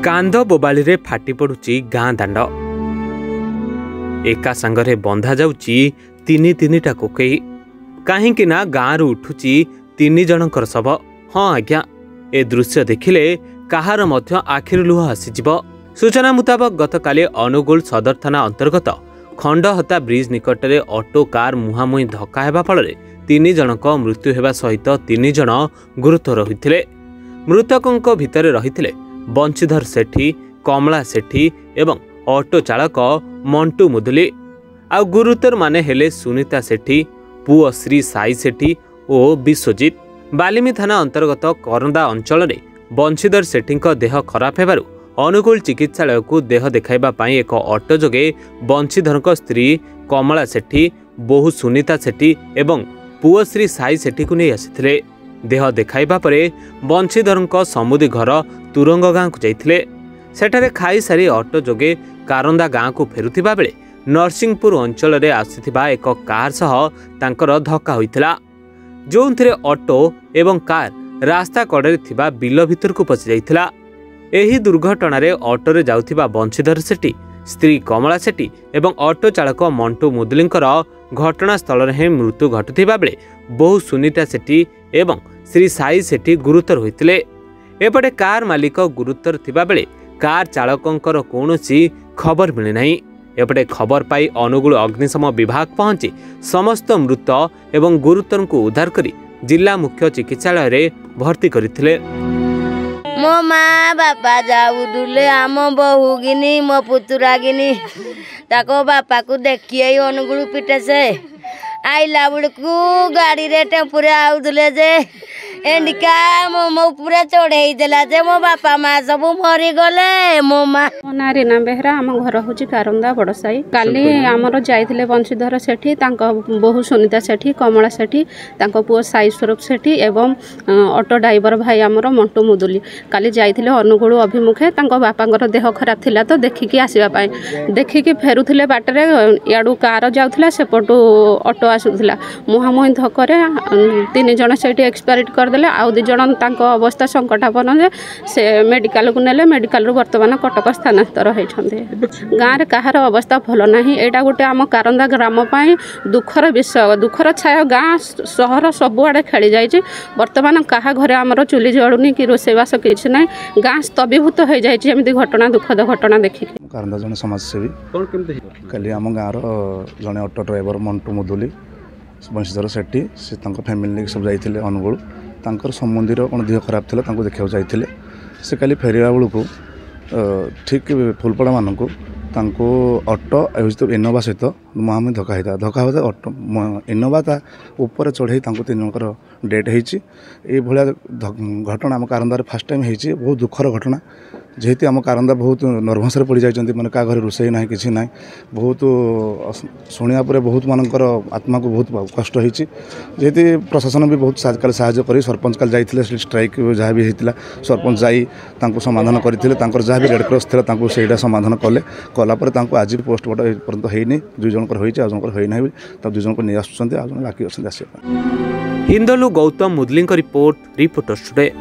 कांद बोबाली रे फाटी पड़ुची गाँ दांड एका सांगरे बंधा जाउची तिनी तिनीटा कोकई काहींकि ना गाँव उठुची तीन जनकर शव। हाँ आज्ञा, ए दृश्य देखिले कहार मध्य आखिर लुह आसीजिव। सूचना मुताबक गतकाली अनुगुल सदर थाना अंतर्गत खंडहता ब्रिज निकटरे ऑटो कार मुहांमुही धक्का हेबा फଳରେ तीन जनक मृत्यु हेबा सहित तीन जन गुरुतर होइथिले। मृतकंक भितरे रहिथिले बंशीधर सेठी, कमला सेठी एवं ऑटो चालक मंटू मुदुली। आ गुरुतर माने हेले सुनीता सेठी, पुओ श्री साई सेठी और विश्वजित। बालिमी थाना अंतर्गत करंदा अंचल में बंशीधर सेठी देह खराब हेबारु अनुगुल चिकित्सालय को देह देखाइबा पाई एक ऑटो जोगे बंशीधर स्त्री कमला सेठी, बोहू सुनीता सेठी एवं पुओ श्री साई सेठी को नहीं आसिथिले। देह देखाइबा परे बंशीधर समुदी घर तुरंग गाँ को जाइथिले। सेठारे खाई सारी ऑटो जोगे कारंदा गाँ को फेरुथिबा बेले नरसिंहपुर अंचल में आसिथिबा एक कार सह तांकर धक्का होइथिला, जोंथिरे ऑटो एवं कार रास्ता कड़े थिबा बिल भितर को पसि जाइथिला। एही दुर्घटना रे ऑटो रे जाउथिबा बंशीधर सेठी, स्त्री कमला सेठी एवं ऑटो चालक मंटू मुदुलींकर घटनास्थल में मृत्यु घटुथिबा बेले बहु सुनीता सेठी एवं श्री साई सेठी गुरुतर होइथिले। एपटे कार मालिक गुरुतर थिबा बेले कार चालकंकर कौनसी खबर मिले नहीं। एपटे खबर पाई अनुगुल अग्निशम विभाग पहुंची समस्त मृत एवं गुरुतर को उद्धार करी जिला मुख्य चिकित्सालय रे भर्ती करथिले। मो माँ बापा जाऊले आम बहु गिनी मो पुतुरा गिनी ताको बापा को देखिए अनुगुल पिटे से आइला बेलू गाड़ी रे टेम्पुरे आउले जे एंडिका मो पूरा चढ़ई देला जे मो बापा माँ सब मरी गले। मो माँ ना रीना बेहरा आम घर हूँ कारंदा बड़ साई। काली आमर जाइथिले बंशीधर सेठी, बहु सुनीता सेठी, कमला सेठी, पुओ साई स्वरूप सेठी एवं ऑटो ड्राइवर भाई आमर मंटू मुदुली काली जाइथिले अनुगुल अभिमुखे। बापांकर देह खराब थिला तो देखिकी आसीबा पाई देखिकी फेरुथिले बाटरे याडू कार जाउथिला सेपटू ऑटो आसुथिला। मुहांमुही धक्करे तीन जन सेठी एक्सपायर्ड करदेले। आउ दु जन तांको अवस्था संकटापन्न जे से मेडिकल को नेले। मेडिकल रु वर्तमान कटक स्थानांतर होइछन्ते। गाँ रे कहार अवस्था भल नाही। एटा गोटे आम कारंदा ग्राम पई दुखर विषय, दुखर छाया गाँ सहर सबुआडे खेली जाइछि। वर्तमान कहा घरे आमर चुली जळुनी कि रोषेबास किछि नाही। गाँ स्तब्धीभूत हो जाइछि एमती घटना, दुखद घटना देखि। कारंदा जन समाजसेवी कोन केमते काली आम गाँर जने ऑटो ड्राइवर मंटू मुदुली, बंशीधर सेठी से फैमिली सब जाइथिले अनुगुल। तांकर सम्बन्धीर कौन देह खराब था देखा जाइए। से काली फेरिया बेलू ठीक फुलपड़ा मानक ऑटो इनोवा सहित मुहांमुही धक्का होता। धक्का होता ऑटो इनोवा ता ऊपर चढ़ई तीन जनकर डेथ होई। घटना आम कारंदार फास्ट टाइम होती। बहुत दुखर घटना जेहेतु आम कारंदा बहुत नर्भस पड़ जाती। मैंने क्या घर रोषे ना कि ना बहुत शुणा पर बहुत मानकर आत्मा को बहुत कष्ट होती। जेहेतु प्रशासन भी बहुत काल साहय कर सरपंच काल जाइए स्ट्राइक जहाँ भी होता सरपंच जाई समाधान करते जहाँ भी रेड क्रॉस था से समाधान कले कलापर आज पोस्टमार्टम पर्यंत होनी। दुई जनकर होती आज जनकर होना दुई जन को नहीं आसुँच आज बाकी अच्छे आस। हिंदलू Gautam Muduli report, reporters today.